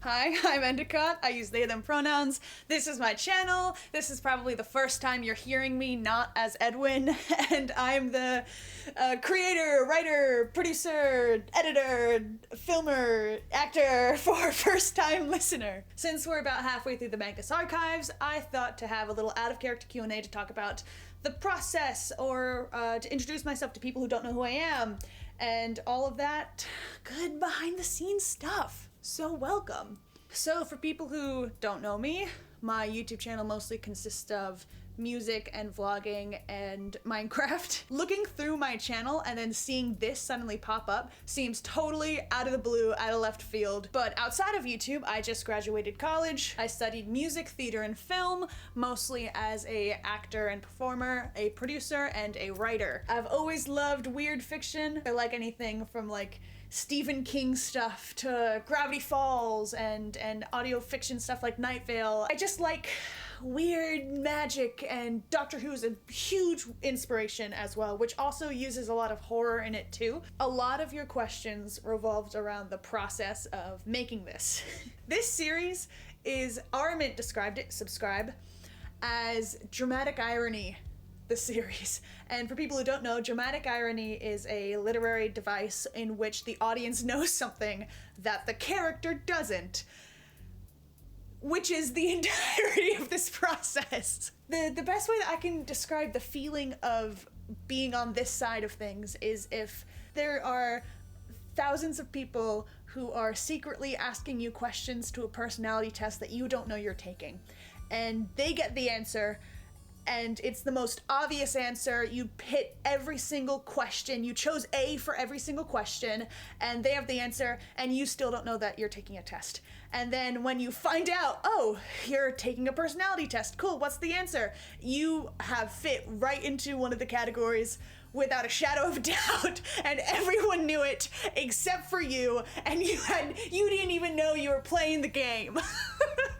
Hi, I'm Endicott. I use they, them pronouns. This is my channel. This is probably the first time you're hearing me not as Edwin, and I'm the creator, writer, producer, editor, filmer, actor for first-time listener. Since we're about halfway through the Magnus Archives, I thought to have a little out-of-character Q&A to talk about the process, or to introduce myself to people who don't know who I am, and all of that good behind-the-scenes stuff. So welcome. So for people who don't know me, my YouTube channel mostly consists of music and vlogging and Minecraft. Looking through my channel and then seeing this suddenly pop up seems totally out of the blue, out of left field. But outside of YouTube, I just graduated college. I studied music, theater, and film, mostly as a actor and performer, a producer, and a writer. I've always loved weird fiction. I like anything from like Stephen King stuff to Gravity Falls and audio fiction stuff like Night Vale. I just like weird magic, and Doctor Who is a huge inspiration as well, which also uses a lot of horror in it too. A lot of your questions revolved around the process of making this. This series is, Aramint described it, subscribe, as dramatic irony, the series. And for people who don't know, dramatic irony is a literary device in which the audience knows something that the character doesn't, which is the entirety of this process. The best way that I can describe the feeling of being on this side of things is if there are thousands of people who are secretly asking you questions to a personality test that you don't know you're taking, and they get the answer, and it's the most obvious answer. You hit every single question. You chose A for every single question, and they have the answer, and you still don't know that you're taking a test. And then when you find out, oh, you're taking a personality test, cool, what's the answer? You have fit right into one of the categories without a shadow of a doubt, and everyone knew it except for you, and you didn't even know you were playing the game.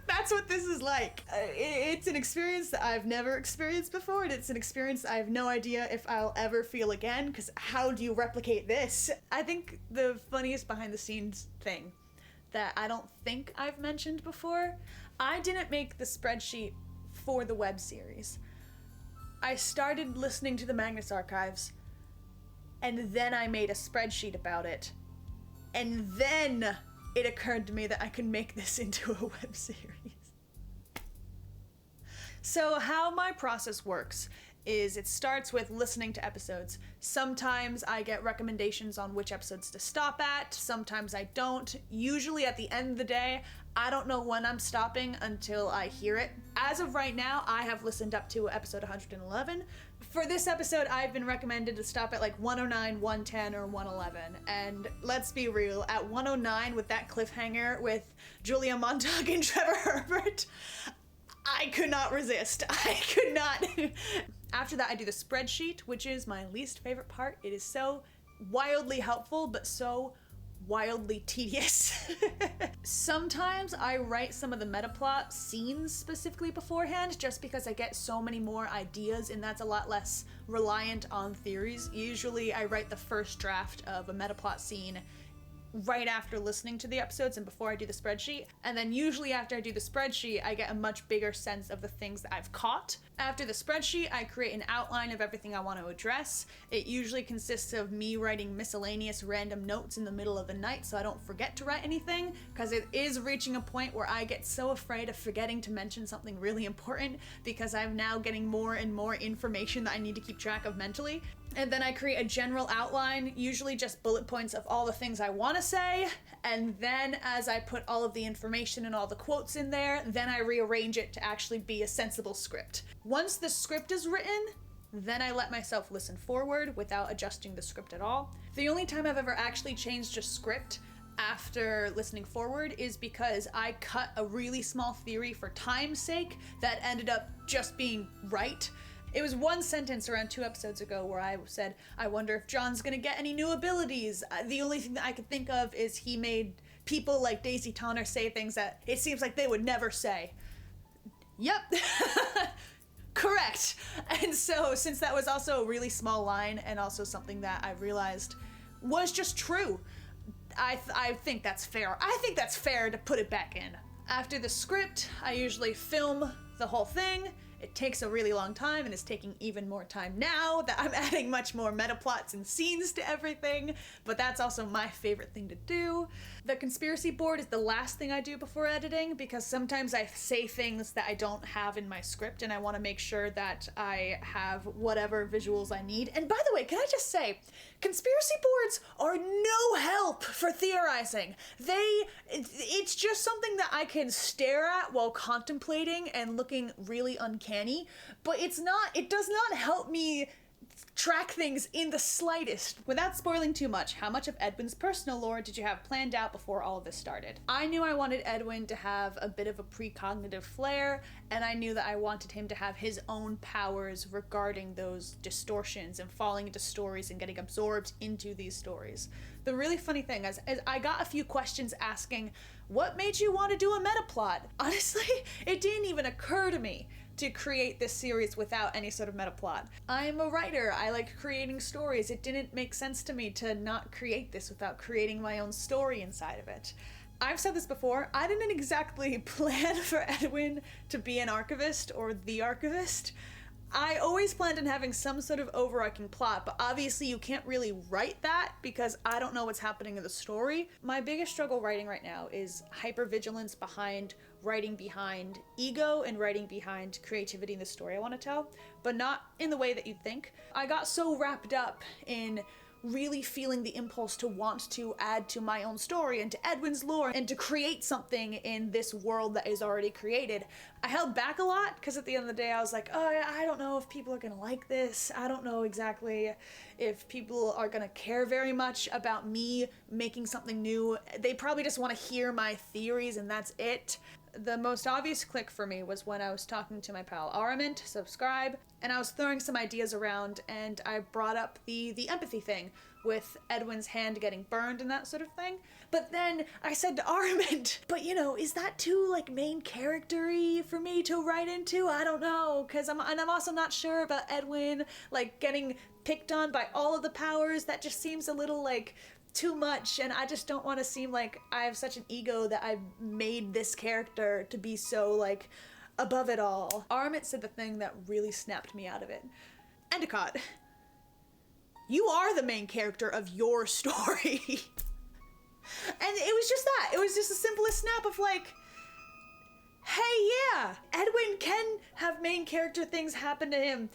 That's what this is like. It's an experience that I've never experienced before, and it's an experience I have no idea if I'll ever feel again, because how do you replicate this? I think the funniest behind the scenes thing that I don't think I've mentioned before, I didn't make the spreadsheet for the web series. I started listening to the Magnus Archives, and then I made a spreadsheet about it, and then it occurred to me that I could make this into a web series. So how my process works is it starts with listening to episodes. Sometimes I get recommendations on which episodes to stop at, sometimes I don't. Usually at the end of the day, I don't know when I'm stopping until I hear it. As of right now, I have listened up to episode 111. For this episode, I've been recommended to stop at like 109, 110, or 111. And let's be real, at 109 with that cliffhanger with Julia Montag and Trevor Herbert, I could not resist. I could not. After that, I do the spreadsheet, which is my least favorite part. It is so wildly helpful, but so wildly tedious. Sometimes I write some of the meta plot scenes specifically beforehand, just because I get so many more ideas, and that's a lot less reliant on theories. Usually I write the first draft of a meta plot scene right after listening to the episodes and before I do the spreadsheet. And then usually after I do the spreadsheet, I get a much bigger sense of the things that I've caught. After the spreadsheet, I create an outline of everything I want to address. It usually consists of me writing miscellaneous random notes in the middle of the night so I don't forget to write anything, because it is reaching a point where I get so afraid of forgetting to mention something really important because I'm now getting more and more information that I need to keep track of mentally. And then I create a general outline, usually just bullet points of all the things I want to say, and then as I put all of the information and all the quotes in there, then I rearrange it to actually be a sensible script. Once the script is written, then I let myself listen forward without adjusting the script at all. The only time I've ever actually changed a script after listening forward is because I cut a really small theory for time's sake that ended up just being right. It was one sentence around 2 episodes ago where I said, I wonder if Jon's gonna get any new abilities. The only thing that I could think of is he made people like Daisy Tonner say things that it seems like they would never say. Yep. Correct. And so, since that was also a really small line and also something that I realized was just true, I think that's fair. I think that's fair to put it back in. After the script, I usually film the whole thing. It takes a really long time, and it's taking even more time now that I'm adding much more meta plots and scenes to everything, but that's also my favorite thing to do. The conspiracy board is the last thing I do before editing, because sometimes I say things that I don't have in my script, and I want to make sure that I have whatever visuals I need. And by the way, can I just say, conspiracy boards are no help for theorizing. It's just something that I can stare at while contemplating and looking really uncanny, but it does not help me track things in the slightest. Without spoiling too much, how much of Edwin's personal lore did you have planned out before all of this started? I knew I wanted Edwin to have a bit of a precognitive flair, and I knew that I wanted him to have his own powers regarding those distortions and falling into stories and getting absorbed into these stories. The really funny thing is I got a few questions asking, what made you want to do a meta plot? Honestly, it didn't even occur to me to create this series without any sort of meta plot. I'm a writer. I like creating stories. It didn't make sense to me to not create this without creating my own story inside of it. I've said this before, I didn't exactly plan for Edwin to be an archivist or the archivist. I always planned on having some sort of overarching plot, but obviously you can't really write that because I don't know what's happening in the story. My biggest struggle writing right now is hypervigilance behind writing behind ego and writing behind creativity in the story I want to tell, but not in the way that you'd think. I got so wrapped up in really feeling the impulse to want to add to my own story and to Edwin's lore and to create something in this world that is already created. I held back a lot because at the end of the day I was like, oh, I don't know if people are gonna like this. I don't know exactly if people are gonna care very much about me making something new. They probably just want to hear my theories and that's it. The most obvious click for me was when I was talking to my pal Aramint, subscribe, and I was throwing some ideas around and I brought up the empathy thing with Edwin's hand getting burned and that sort of thing. But then I said to Aramint, but you know, is that too like main character-y for me to write into? I don't know, because I'm also not sure about Edwin like getting picked on by all of the powers. That just seems a little like too much, and I just don't want to seem like I have such an ego that I've made this character to be so like above it all. Aramint said the thing that really snapped me out of it. Endicott, you are the main character of your story. And it was just that. It was just the simplest snap of like, hey, yeah, Edwin can have main character things happen to him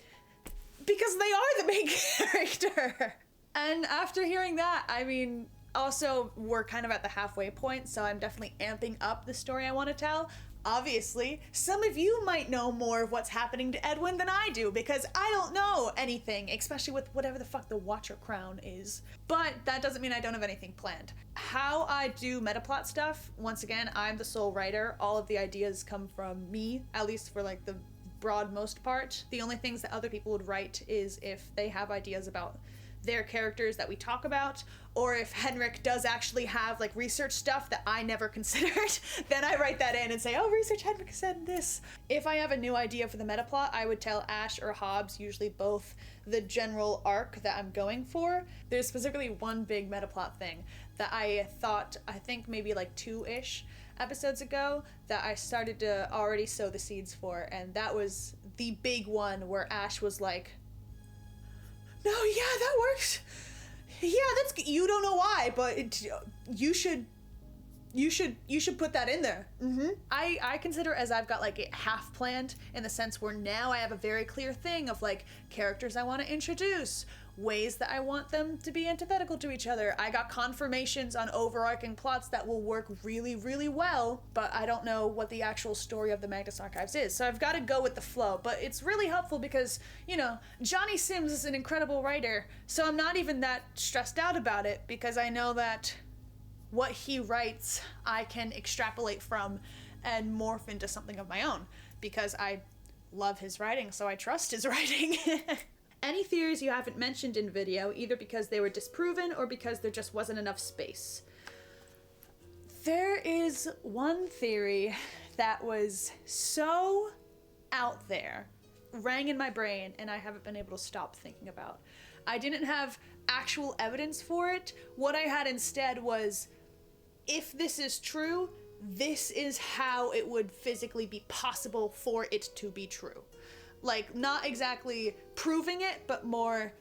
because they are the main character. And after hearing that, I mean, also we're kind of at the halfway point, so I'm definitely amping up the story I want to tell. Obviously, some of you might know more of what's happening to Edwin than I do, because I don't know anything, especially with whatever the fuck the Watcher Crown is. But that doesn't mean I don't have anything planned. How I do metaplot stuff, once again, I'm the sole writer. All of the ideas come from me, at least for like the broad most part. The only things that other people would write is if they have ideas about their characters that we talk about, or if Henrik does actually have like research stuff that I never considered, then I write that in and say, oh, research Henrik said this. If I have a new idea for the metaplot, I would tell Ash or Hobbes, usually both, the general arc that I'm going for. There's specifically one big metaplot thing that I think maybe like 2-ish episodes ago that I started to already sow the seeds for, and that was the big one where Ash was like, no, yeah, that works. Yeah, that's, you don't know why, but you should put that in there. I consider as I've got like it half planned in the sense where now I have a very clear thing of like characters I want to introduce, ways that I want them to be antithetical to each other. I got confirmations on overarching plots that will work really, really well, but I don't know what the actual story of the Magnus Archives is. So I've got to go with the flow, but it's really helpful because, you know, Johnny Sims is an incredible writer, so I'm not even that stressed out about it because I know that what he writes I can extrapolate from and morph into something of my own because I love his writing, so I trust his writing. Any theories you haven't mentioned in video, either because they were disproven or because there just wasn't enough space? There is one theory that was so out there, rang in my brain, and I haven't been able to stop thinking about. I didn't have actual evidence for it. What I had instead was, if this is true, this is how it would physically be possible for it to be true. Like, not exactly proving it, but more,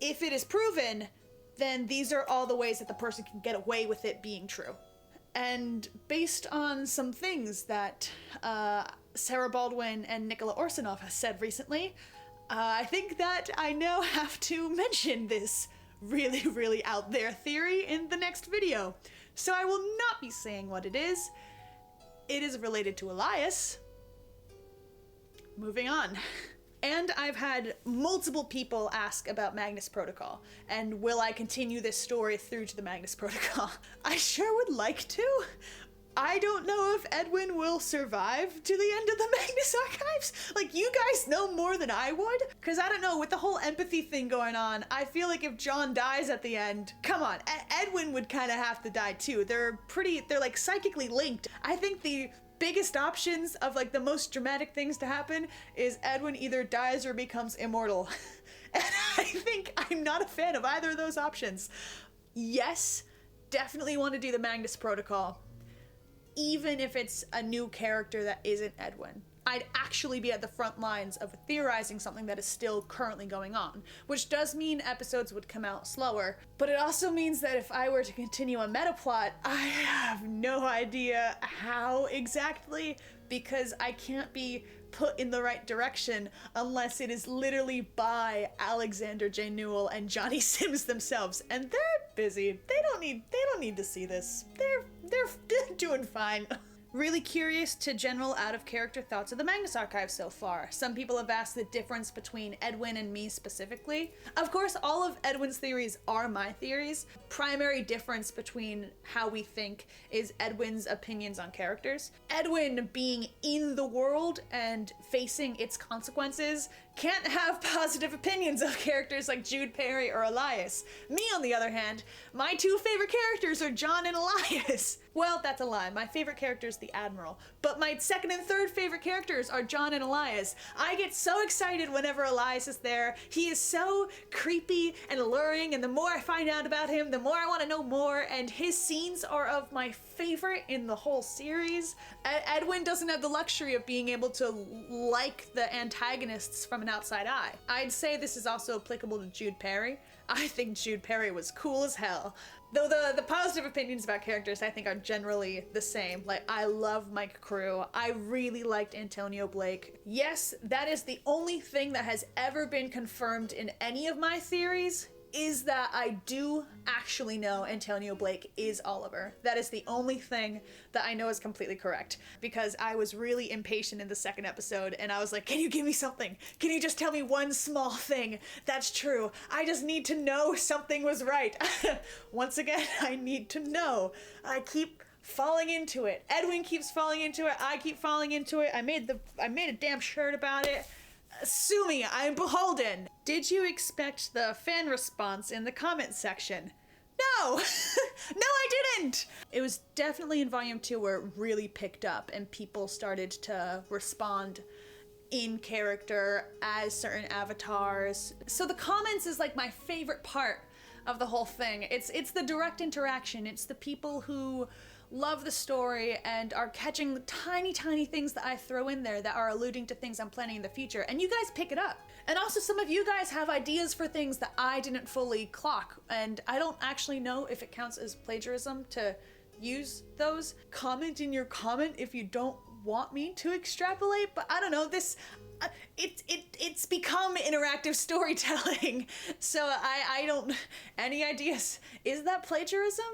if it is proven, then these are all the ways that the person can get away with it being true. And based on some things that Sarah Baldwin and Nicola Orisinov has said recently, I think that I now have to mention this really, really out there theory in the next video. So I will not be saying what it is. It is related to Elias. Moving on. And I've had multiple people ask about Magnus Protocol, and will I continue this story through to the Magnus Protocol? I sure would like to. I don't know if Edwin will survive to the end of the Magnus Archives. Like, you guys know more than I would? Because I don't know, with the whole empathy thing going on, I feel like if Jon dies at the end, come on, Edwin would kind of have to die too. They're like psychically linked. I think the biggest options of like the most dramatic things to happen is Edwin either dies or becomes immortal. And I think I'm not a fan of either of those options. Yes, definitely want to do the Magnus Protocol, even if it's a new character that isn't Edwin. I'd actually be at the front lines of theorizing something that is still currently going on, which does mean episodes would come out slower, but it also means that if I were to continue a meta plot, I have no idea how exactly, because I can't be put in the right direction unless it is literally by Alexander J. Newall and Johnny Sims themselves, and they're busy. They don't need to see this. They're doing fine. Really curious to general out-of-character thoughts of the Magnus Archives so far. Some people have asked the difference between Edwin and me specifically. Of course, all of Edwin's theories are my theories. Primary difference between how we think is Edwin's opinions on characters. Edwin, being in the world and facing its consequences, can't have positive opinions of characters like Jude Perry or Elias. Me, on the other hand, my two favorite characters are Jon and Elias. Well, that's a lie. My favorite character is the Admiral, but my second and third favorite characters are Jon and Elias. I get so excited whenever Elias is there. He is so creepy and alluring, and the more I find out about him, the more I want to know more, and his scenes are of my favorite in the whole series. Edwin doesn't have the luxury of being able to like the antagonists from an outside eye. I'd say this is also applicable to Jude Perry. I think Jude Perry was cool as hell. Though the positive opinions about characters I think are generally the same. Like, I love Mike Crew. I really liked Antonio Blake. Yes, that is the only thing that has ever been confirmed in any of my theories, is that I do actually know Antonio Blake is Oliver. That is the only thing that I know is completely correct, because I was really impatient in the second episode and I was like, can you give me something? Can you just tell me one small thing that's true? I just need to know something was right. Once again, I need to know. I keep falling into it. Edwin keeps falling into it. I keep falling into it. I made a damn shirt about it. Sue me, I'm beholden. Did you expect the fan response in the comment section? No! No, I didn't! It was definitely in volume 2 where it really picked up and people started to respond in character as certain avatars. So the comments is like my favorite part of the whole thing. It's the direct interaction. It's the people who love the story and are catching the tiny things that I throw in there that are alluding to things I'm planning in the future, and you guys pick it up. And also some of you guys have ideas for things that I didn't fully clock, and I don't actually know if it counts as plagiarism to use those. Comment in your comment if you don't want me to extrapolate, but I don't know, this it's become interactive storytelling. So I don't, any ideas? Is that plagiarism?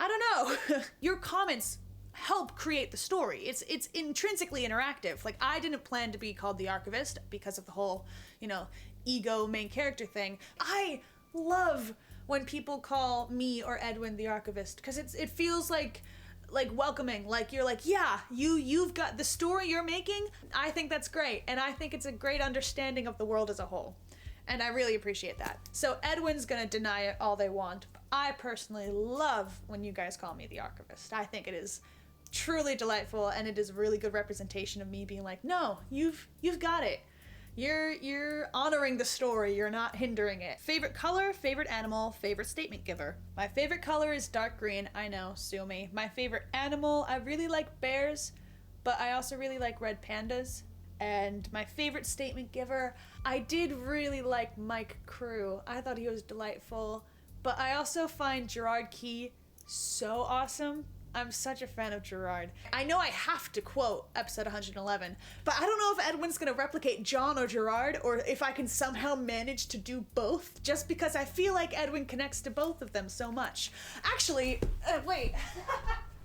I don't know. Your comments help create the story. It's intrinsically interactive. Like, I didn't plan to be called the Archivist because of the whole, ego main character thing. I love when people call me or Edwin the Archivist, because it feels like welcoming. Like, you're like, yeah, you've got the story you're making. I think that's great, and I think it's a great understanding of the world as a whole. And I really appreciate that. So Edwin's gonna deny it all they want. But I personally love when you guys call me the Archivist. I think it is truly delightful, and it is a really good representation of me being like, no, you've got it. You're honoring the story, you're not hindering it. Favorite color, favorite animal, favorite statement giver. My favorite color is dark green. I know, sue me. My favorite animal, I really like bears, but I also really like red pandas. And my favorite statement giver, I did really like Mike Crew. I thought he was delightful. But I also find Gerard Key so awesome. I'm such a fan of Gerard. I know I have to quote episode 111, but I don't know if Edwin's gonna replicate Jon or Gerard, or if I can somehow manage to do both, just because I feel like Edwin connects to both of them so much. Actually, wait.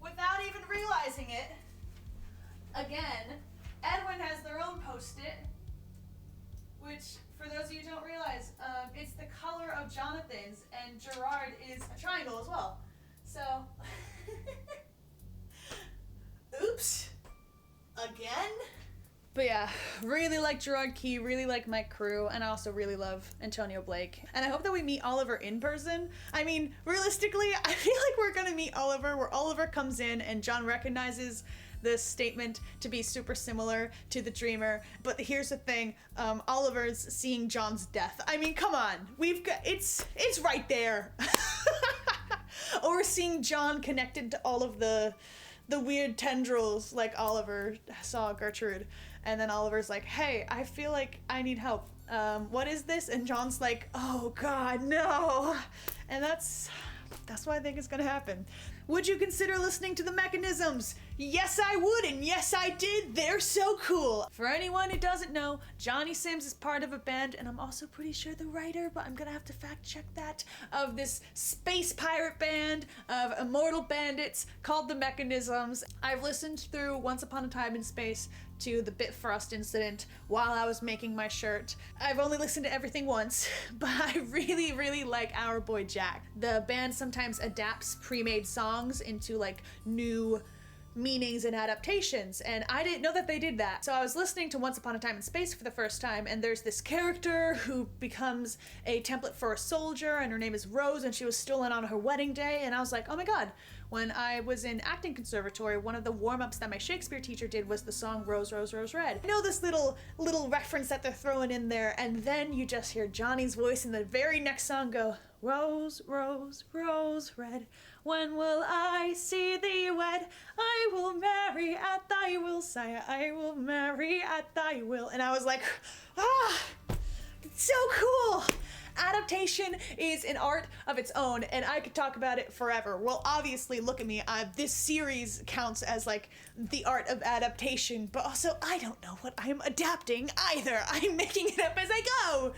Without even realizing it, again, Edwin has their own post-it, which, for those of you who don't realize, it's the color of Jonathan's, and Gerard is a triangle as well. So, oops, again? But yeah, really like Gerard Key, really like Mike Crew, and I also really love Antonio Blake. And I hope that we meet Oliver in person. I mean, realistically, I feel like we're gonna meet Oliver, where Oliver comes in and Jon recognizes this statement to be super similar to the Dreamer. But here's the thing, Oliver's seeing Jon's death. I mean, come on, we've got, it's right there. Or seeing Jon connected to all of the weird tendrils, like Oliver saw Gertrude. And then Oliver's like, hey, I feel like I need help. What is this? And Jon's like, oh God, no. And that's what I think is gonna happen. Would you consider listening to The Mechanisms? Yes, I would, and yes, I did. They're so cool. For anyone who doesn't know, Johnny Sims is part of a band, and I'm also pretty sure the writer, but I'm gonna have to fact check that, of this space pirate band of immortal bandits called The Mechanisms. I've listened through Once Upon a Time in Space to the Bitfrost incident while I was making my shirt. I've only listened to everything once, but I really, really like Our Boy Jack. The band sometimes adapts pre-made songs into like new meanings and adaptations, and I didn't know that they did that. So I was listening to Once Upon a Time in Space for the first time, and there's this character who becomes a template for a soldier, and her name is Rose, and she was stolen on her wedding day, and I was like, oh my God. When I was in acting conservatory, one of the warm-ups that my Shakespeare teacher did was the song Rose, Rose, Rose, Red. I know this little reference that they're throwing in there, and then you just hear Johnny's voice in the very next song go, Rose, Rose, Rose, Red, when will I see thee wed? I will marry at thy will, sire, I will marry at thy will. And I was like, it's so cool! Adaptation is an art of its own, and I could talk about it forever. Well, obviously, look at me. This series counts as like the art of adaptation, but also I don't know what I'm adapting either. I'm making it up as I go.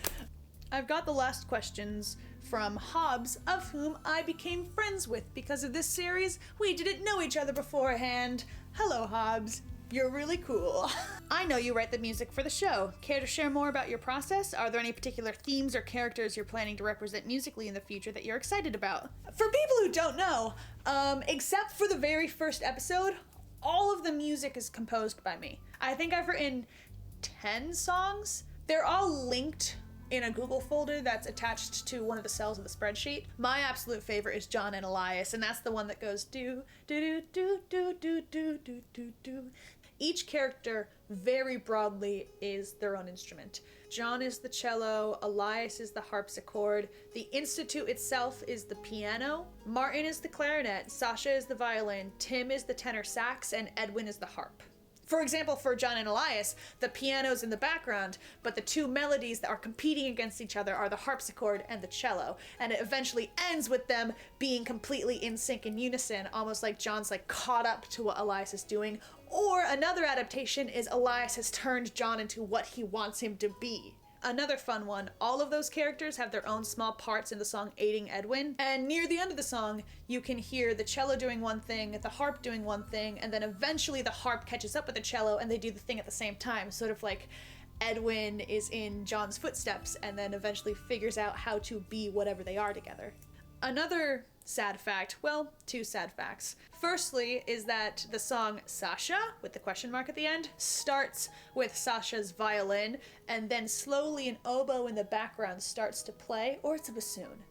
I've got the last questions from Hobbes, of whom I became friends with because of this series. We didn't know each other beforehand. Hello, Hobbes. You're really cool. I know you write the music for the show. Care to share more about your process? Are there any particular themes or characters you're planning to represent musically in the future that you're excited about? For people who don't know, except for the very first episode, all of the music is composed by me. I think I've written 10 songs. They're all linked in a Google folder that's attached to one of the cells of the spreadsheet. My absolute favorite is Jon Elias, and that's the one that goes do do do do do do do do do. Each character, very broadly, is their own instrument. Jon is the cello, Elias is the harpsichord, the institute itself is the piano, Martin is the clarinet, Sasha is the violin, Tim is the tenor sax, and Edwin is the harp. For example, for Jon and Elias, the piano's in the background, but the two melodies that are competing against each other are the harpsichord and the cello, and it eventually ends with them being completely in sync in unison, almost like Jon's like caught up to what Elias is doing. Or another adaptation is Elias has turned Jon into what he wants him to be. Another fun one, all of those characters have their own small parts in the song Aiding Edwin, and near the end of the song, you can hear the cello doing one thing, the harp doing one thing, and then eventually the harp catches up with the cello and they do the thing at the same time, sort of like Edwin is in Jon's footsteps and then eventually figures out how to be whatever they are together. Another sad fact, well, two sad facts. Firstly is that the song Sasha, with the question mark at the end, starts with Sasha's violin, and then slowly an oboe in the background starts to play, or it's a bassoon.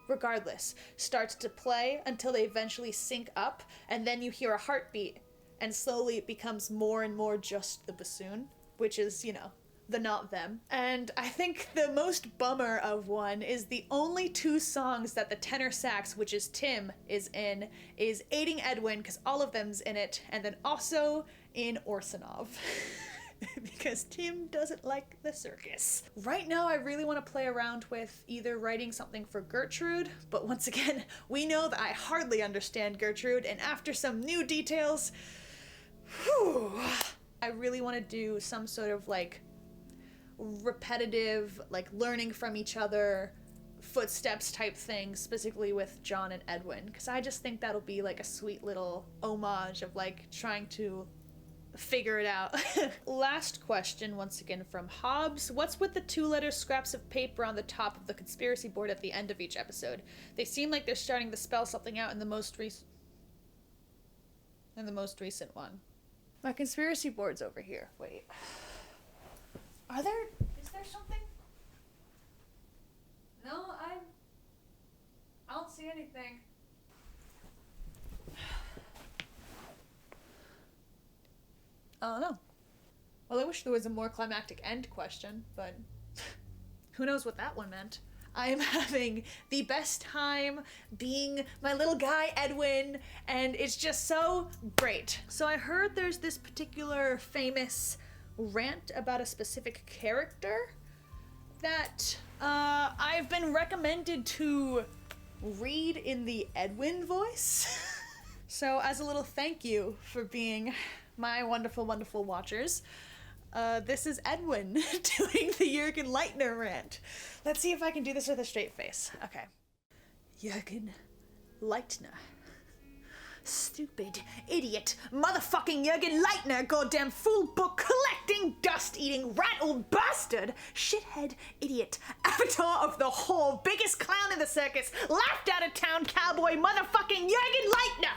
Regardless, starts to play until they eventually sync up, and then you hear a heartbeat, and slowly it becomes more and more just the bassoon, which is, you know, the not them. And I think the most bummer of one is the only 2 songs that the tenor sax, which is Tim, is in, is Aiding Edwin, because all of them's in it, and then also in Orisinov. Because Tim doesn't like the circus. Right now, I really want to play around with either writing something for Gertrude, but once again, we know that I hardly understand Gertrude, and after some new details, whew, I really want to do some sort of like repetitive, like learning from each other, footsteps type thing, specifically with Jon and Edwin, because I just think that'll be like a sweet little homage of like trying to figure it out. Last question, once again from Hobbes. What's with the 2-letter scraps of paper on the top of the conspiracy board at the end of each episode? They seem like they're starting to spell something out in the most recent one. My conspiracy board's over here. Wait. Is there something? No, I don't see anything. I don't know. Well, I wish there was a more climactic end question, but who knows what that one meant. I am having the best time being my little guy Edwin, and it's just so great. So I heard there's this particular famous rant about a specific character that I've been recommended to read in the Edwin voice. So as a little thank you for being my wonderful, wonderful watchers, this is Edwin doing the Jürgen Leitner rant. Let's see if I can do this with a straight face. Okay. Jürgen Leitner. Stupid, idiot, motherfucking Jürgen Leitner, goddamn fool book collecting, dust-eating, rat-old bastard, shithead, idiot, avatar of the whole, biggest clown in the circus, laughed out of town cowboy, motherfucking Jürgen Leitner!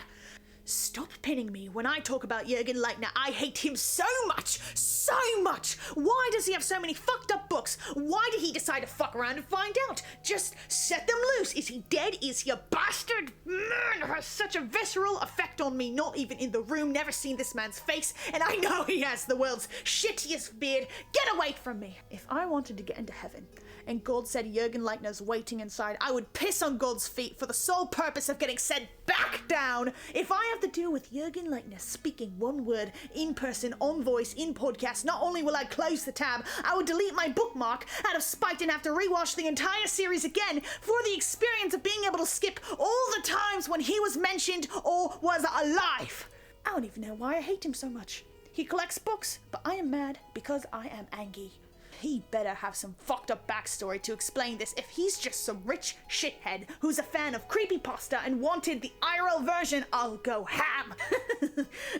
Stop pinning me when I talk about Jürgen Leitner. I hate him so much! So much! Why does he have so many fucked up books? Why did he decide to fuck around and find out? Just set them loose. Is he dead? Is he a bastard? Man, it has such a visceral effect on me. Not even in the room, never seen this man's face, and I know he has the world's shittiest beard. Get away from me! If I wanted to get into heaven, and God said Jürgen Leitner's waiting inside, I would piss on God's feet for the sole purpose of getting sent back down. If I have to deal with Jürgen Leitner speaking one word in person, on voice, in podcast, not only will I close the tab, I would delete my bookmark out of spite and have to rewatch the entire series again for the experience of being able to skip all the times when he was mentioned or was alive. I don't even know why I hate him so much. He collects books, but I am mad because I am angry. He better have some fucked up backstory to explain this if he's just some rich shithead who's a fan of creepypasta and wanted the IRL version. I'll go ham.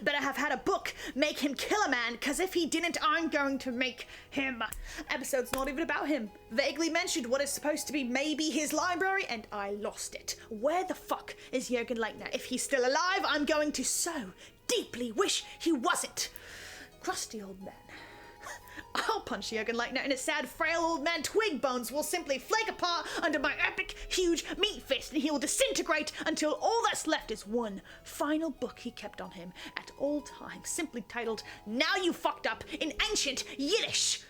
Better have had a book make him kill a man, cause if he didn't, I'm going to make him. Episode's not even about him. Vaguely mentioned what is supposed to be maybe his library and I lost it. Where the fuck is Jürgen Leitner? If he's still alive, I'm going to so deeply wish he wasn't. Crusty old man. I'll punch Jürgen Leitner and his sad, frail old man twig bones will simply flake apart under my epic, huge meat fist, and he will disintegrate until all that's left is one final book he kept on him at all times, simply titled, Now You Fucked Up, in ancient Yiddish.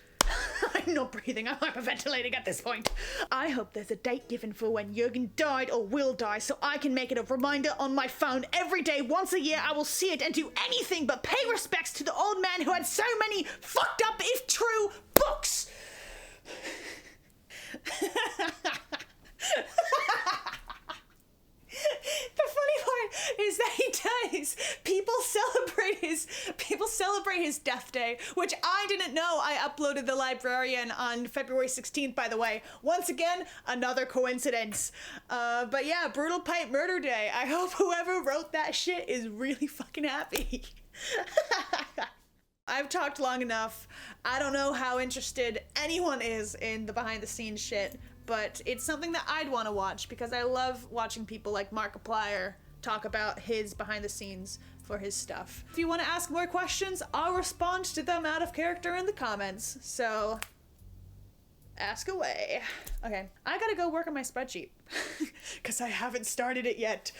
I'm not breathing, I'm hyperventilating at this point. I hope there's a date given for when Jürgen died or will die so I can make it a reminder on my phone every day. Once a year I will see it and do anything but pay respects to the old man who had so many fucked up, if true, books. The funny part is that he dies. People celebrate his death day, which I didn't know. I uploaded The Librarian on February 16th, by the way. Once again, another coincidence. But yeah, Brutal Pipe Murder Day. I hope whoever wrote that shit is really fucking happy. I've talked long enough. I don't know how interested anyone is in the behind the scenes shit, but it's something that I'd want to watch because I love watching people like Markiplier talk about his behind the scenes for his stuff. If you want to ask more questions, I'll respond to them out of character in the comments, so ask away. Okay, I gotta go work on my spreadsheet because I haven't started it yet.